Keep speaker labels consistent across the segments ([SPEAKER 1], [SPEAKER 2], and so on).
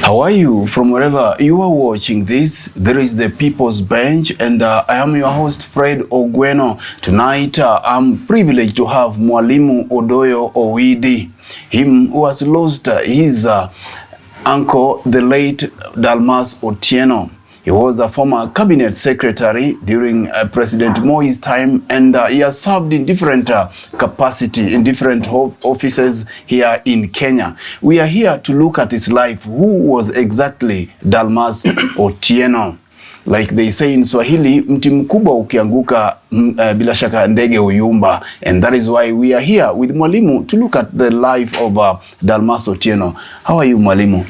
[SPEAKER 1] How are you? From wherever you are watching this, there is the People's Bench, and I am your host, Fred Ogweno. Tonight, I'm privileged to have Mwalimu Odoyo Owidi, him who has lost his uncle, the late Dalmas Otieno. He was a former cabinet secretary during President Moi's time, and he has served in different capacity, in different offices here in Kenya. We are here to look at his life. Who was exactly Dalmas Otieno? Like they say in Swahili, mti mkubwa ukianguka bila shaka ndege uyumba. And that is why we are here with Mwalimu to look at the life of Dalmas Otieno. How are you, Mwalimu?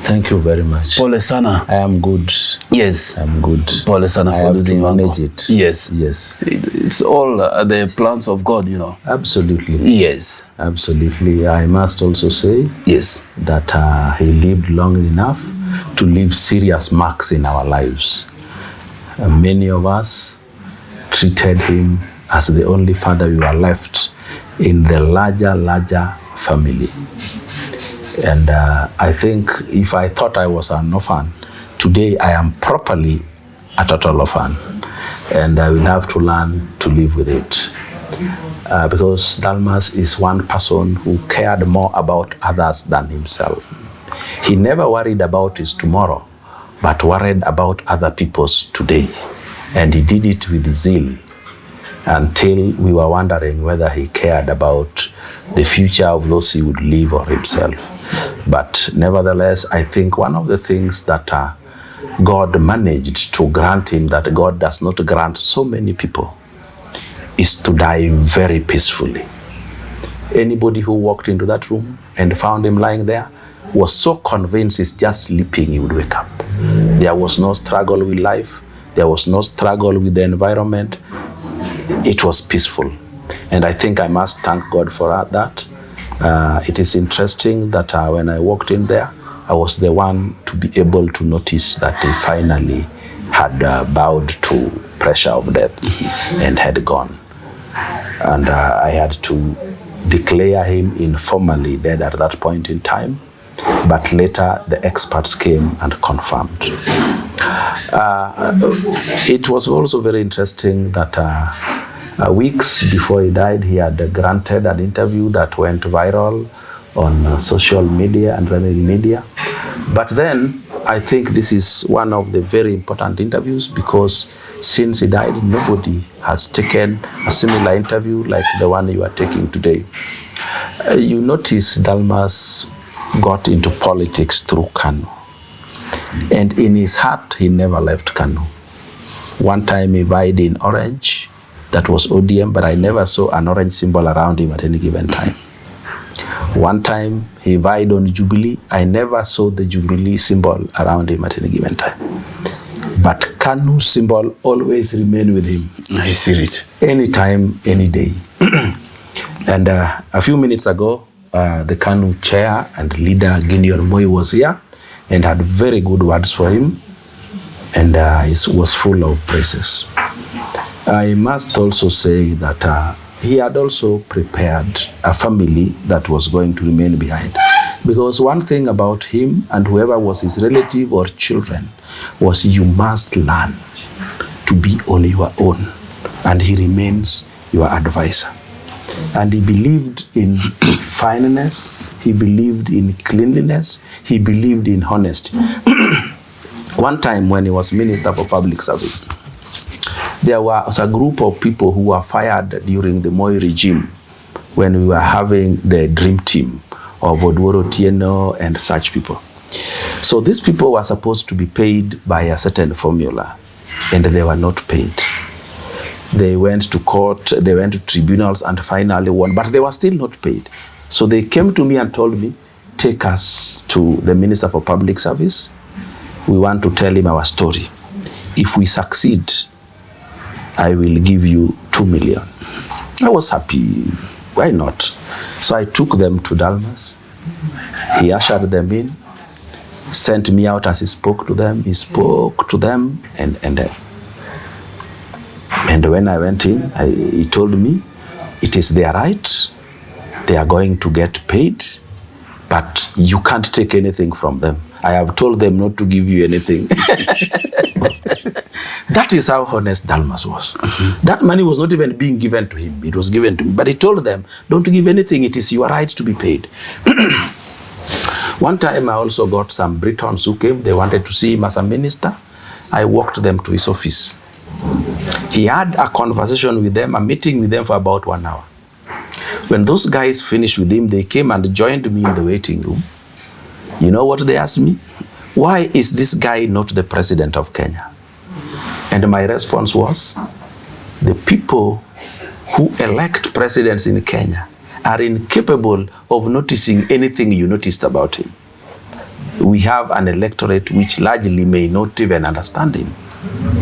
[SPEAKER 2] Thank you very much.
[SPEAKER 1] Pole sana.
[SPEAKER 2] I am good.
[SPEAKER 1] Yes.
[SPEAKER 2] I'm good.
[SPEAKER 1] Pole sana for losing your uncle.
[SPEAKER 2] It.
[SPEAKER 1] Yes.
[SPEAKER 2] Yes.
[SPEAKER 1] It's all the plans of God, you know.
[SPEAKER 2] Absolutely.
[SPEAKER 1] Yes.
[SPEAKER 2] Absolutely. I must also say
[SPEAKER 1] yes
[SPEAKER 2] that he lived long enough to leave serious marks in our lives. Many of us treated him as the only father we were left in the larger family. And I think if I thought I was an orphan, today I am properly a total orphan. And I will have to learn to live with it. Because Dalmas is one person who cared more about others than himself. He never worried about his tomorrow, but worried about other people's today. And he did it with zeal until we were wondering whether he cared about the future of those he would leave or himself. But nevertheless, I think one of the things that God managed to grant him that God does not grant so many people is to die very peacefully. Anybody who walked into that room and found him lying there was so convinced he's just sleeping, he would wake up. There was no struggle with life. There was no struggle with the environment. It was peaceful. And I think I must thank God for that. It is interesting that when I walked in there, I was the one to be able to notice that he finally had bowed to pressure of death and had gone. And I had to declare him informally dead at that point in time. But later the experts came and confirmed. It was also very interesting that weeks before he died, he had granted an interview that went viral on social media and family media. But then I think this is one of the very important interviews because since he died, nobody has taken a similar interview like the one you are taking today. You notice Dalmas got into politics through Kanu. And in his heart, he never left Kanu. One time he vied in orange. That was ODM, but I never saw an orange symbol around him at any given time. One time he vied on Jubilee. I never saw the Jubilee symbol around him at any given time. But Kanu symbol always remained with him.
[SPEAKER 1] I see it.
[SPEAKER 2] Anytime, any day. And a few minutes ago, the Kanu chair and leader Gideon Moi was here and had very good words for him, and he was full of praises. I must also say that he had also prepared a family that was going to remain behind. Because one thing about him and whoever was his relative or children was you must learn to be on your own, and he remains your advisor. And he believed in fineness, he believed in cleanliness, he believed in honesty. One time when he was Minister for Public Service, there was a group of people who were fired during the Moi regime when we were having the dream team of Mwalimu Otieno and such people. So these people were supposed to be paid by a certain formula, and they were not paid. They went to court, they went to tribunals and finally won, but they were still not paid. So they came to me and told me, take us to the Minister for Public Service. We want to tell him our story. If we succeed, I will give you 2 million. I was happy. Why not? So I took them to Dalmas. He ushered them in, sent me out as he spoke to them. He spoke to them, and when I went in, he told me it is their right. They are going to get paid, but you can't take anything from them. I have told them not to give you anything. That is how honest Dalmas was. Mm-hmm. That money was not even being given to him. It was given to me. But he told them, don't give anything. It is your right to be paid. One time I also got some Britons who came. They wanted to see him as a minister. I walked them to his office. He had a conversation with them, a meeting with them for about 1 hour. When those guys finished with him, they came and joined me in the waiting room. You know what they asked me? Why is this guy not the president of Kenya? And my response was, the people who elect presidents in Kenya are incapable of noticing anything you noticed about him. We have an electorate which largely may not even understand him.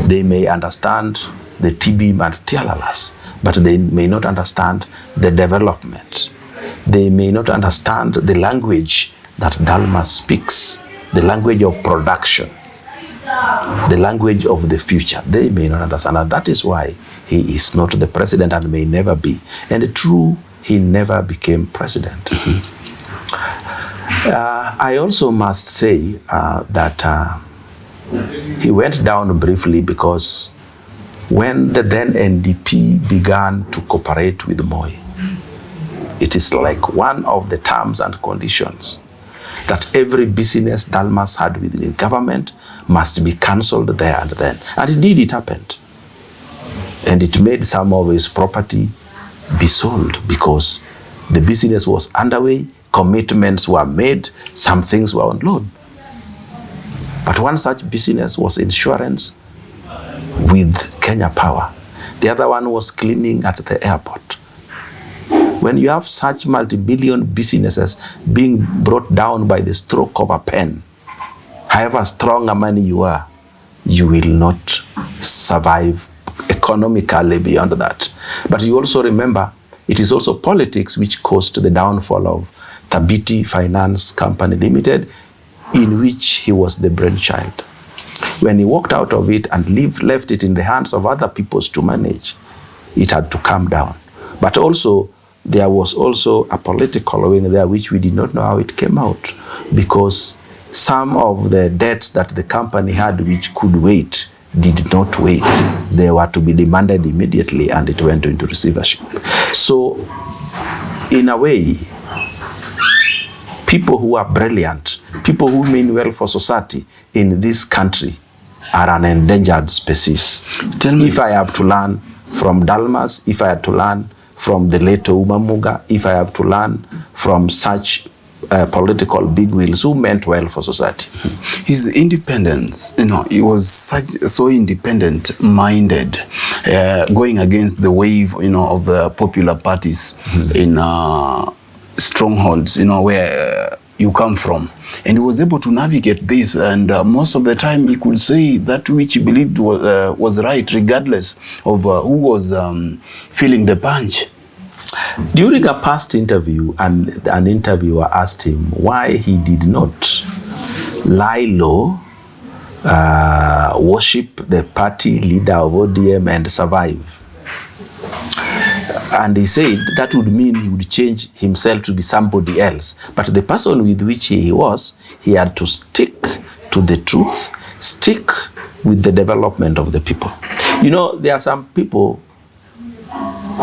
[SPEAKER 2] They may understand the TB and Tialalas, but they may not understand the development. They may not understand the language that Dalmas speaks, the language of production, the language of the future. They may not understand, and that is why he is not the president and may never be. And true, he never became president. Mm-hmm. I also must say that he went down briefly because when the then NDP began to cooperate with Moi, it is like one of the terms and conditions that every business Dalmas had within government must be cancelled there and then. And indeed it happened. And it made some of his property be sold because the business was underway, commitments were made, some things were on loan. But one such business was insurance with Kenya Power. The other one was cleaning at the airport. When you have such multi-billion businesses being brought down by the stroke of a pen, however strong a man you are, you will not survive economically beyond that. But you also remember, it is also politics which caused the downfall of Thabiti Finance Company Limited, in which he was the brainchild. When he walked out of it and left it in the hands of other people to manage, it had to come down. But also, there was also a political wing there which we did not know how it came out, because some of the debts that the company had which could wait did not wait. They were to be demanded immediately and it went into receivership. So, in a way, people who are brilliant, people who mean well for society in this country are an endangered species.
[SPEAKER 1] Tell me,
[SPEAKER 2] if I have to learn from Dalmas, if I had to learn from the late Umamuga, if I have to learn from such political bigwigs who meant well for society.
[SPEAKER 1] His independence, he was so independent-minded, going against the wave, of the popular parties in strongholds, where you come from. And he was able to navigate this, and most of the time he could say that which he believed was right, regardless of who was feeling the punch.
[SPEAKER 2] During a past interview, an interviewer asked him why he did not lie low, worship the party leader of ODM and survive. And he said that would mean he would change himself to be somebody else. But the person with which he was, he had to stick to the truth, stick with the development of the people. There are some people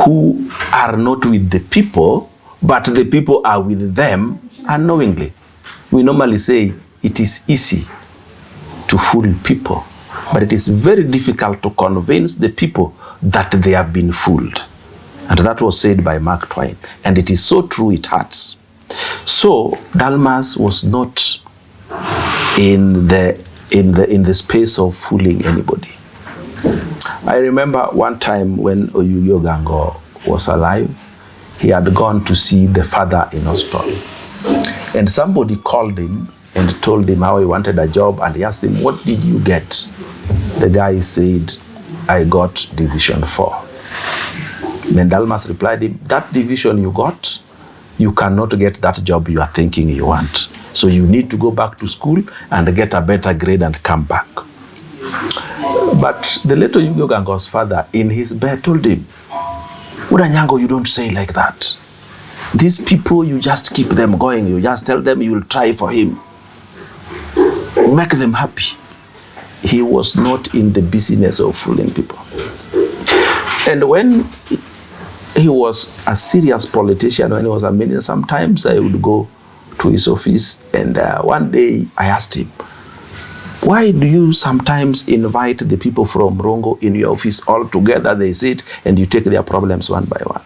[SPEAKER 2] who are not with the people, but the people are with them unknowingly. We normally say it is easy to fool people, but it is very difficult to convince the people that they have been fooled. And that was said by Mark Twain. And it is so true, it hurts. So Dalmas was not in the space of fooling anybody. I remember one time when Oyuyo Gango was alive, he had gone to see the father in hospital. And somebody called him and told him how he wanted a job, and he asked him, what did you get? The guy said, I got division 4. Then Dalmas replied him, that division you got, you cannot get that job you are thinking you want. So you need to go back to school and get a better grade and come back. But the little Yugango's father in his bed told him, Udanyango, you don't say like that. These people, you just keep them going. You just tell them you will try for him. Make them happy. He was not in the business of fooling people. And when he was a serious politician, when he was a minister, sometimes I would go to his office, and one day I asked him, why do you sometimes invite the people from Rongo in your office all together? They sit and you take their problems one by one.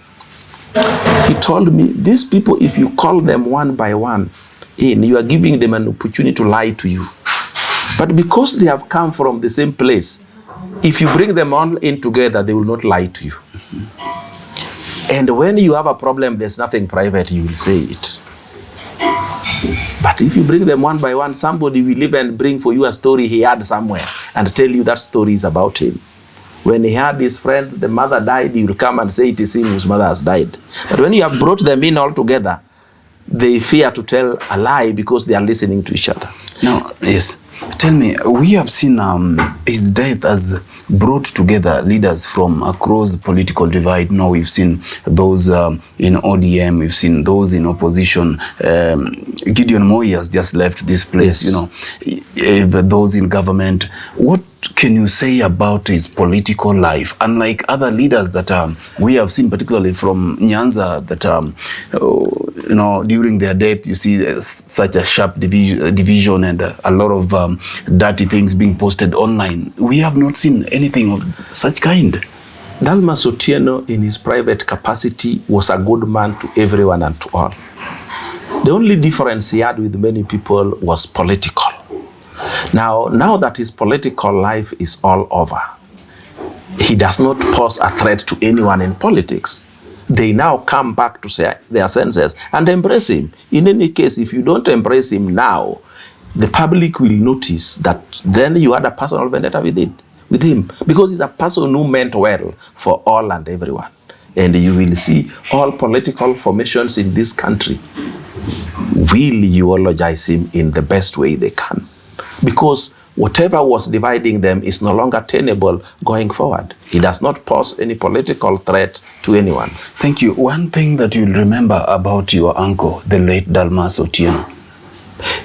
[SPEAKER 2] He told me, these people, if you call them one by one in, you are giving them an opportunity to lie to you. But because they have come from the same place, if you bring them all in together, they will not lie to you. And when you have a problem, there's nothing private, you will say it. But if you bring them one by one, somebody will even bring for you a story he had somewhere and tell you that story is about him. When he had his friend, the mother died, he will come and say it is him whose mother has died. But when you have brought them in all together, they fear to tell a lie because they are listening to each other.
[SPEAKER 1] Now, yes, tell me, we have seen his death has brought together leaders from across the political divide. Now we've seen those in ODM, we've seen those in opposition. Gideon Moi has just left this place, yes. You know, those in government. What can you say about his political life? Unlike other leaders that we have seen, particularly from Nyanza, that you know, during their death, you see such a sharp division and a lot of dirty things being posted online. We have not seen anything of such kind.
[SPEAKER 2] Dalmas Otieno, in his private capacity, was a good man to everyone and to all. The only difference he had with many people was political. Now that his political life is all over, he does not pose a threat to anyone in politics. They now come back to their senses and embrace him. In any case, if you don't embrace him now, the public will notice that then you had a personal vendetta with him, because he's a person who meant well for all and everyone. And you will see all political formations in this country will eulogize him in the best way they can, because whatever was dividing them is no longer tenable going forward. He does not pose any political threat to anyone.
[SPEAKER 1] Thank you. One thing that you'll remember about your uncle, the late Dalmas Otieno.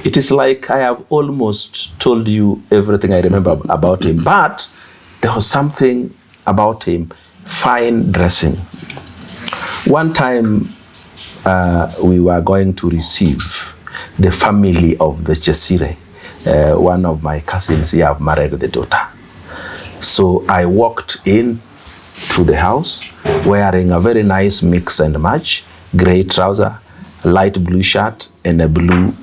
[SPEAKER 2] It is like I have almost told you everything I remember about him, but there was something about him, fine dressing. One time we were going to receive the family of the Chesire. One of my cousins here have married the daughter. So I walked in to the house wearing a very nice mix and match, gray trouser, light blue shirt, and a blue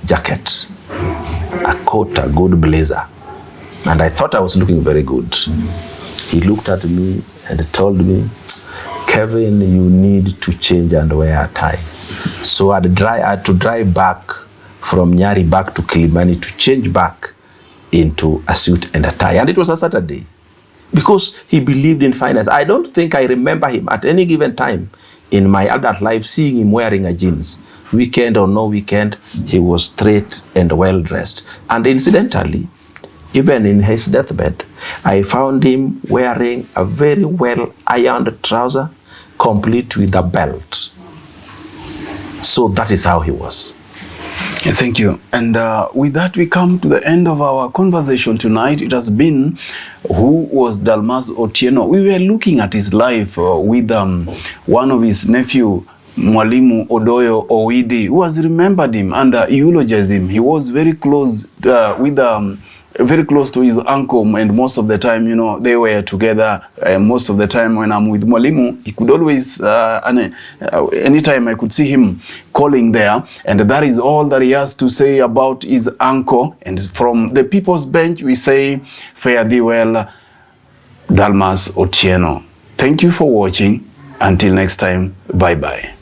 [SPEAKER 2] jacket, a coat, a good blazer. And I thought I was looking very good. He looked at me and told me, Kevin, you need to change and wear a tie. So I had to drive back from Nyari back to Kilimani to change back into a suit and a tie. And it was a Saturday, because he believed in finance. I don't think I remember him at any given time in my adult life seeing him wearing a jeans. Weekend or no weekend, he was straight and well dressed. And incidentally, even in his deathbed, I found him wearing a very well ironed trouser, complete with a belt. So that is how he was.
[SPEAKER 1] Thank you. And with that, we come to the end of our conversation tonight. It has been, who was Dalmas Otieno? We were looking at his life with one of his nephew, Mwalimu Odoyo Owidi, who has remembered him and eulogized him. He was very close very close to his uncle, and most of the time, you know, they were together. Most of the time when I'm with Mwalimu, he could always, anytime I could see him calling there, and that is all that he has to say about his uncle. And from the People's Bench, we say, fare thee well, Dalmas Otieno. Thank you for watching. Until next time, bye-bye.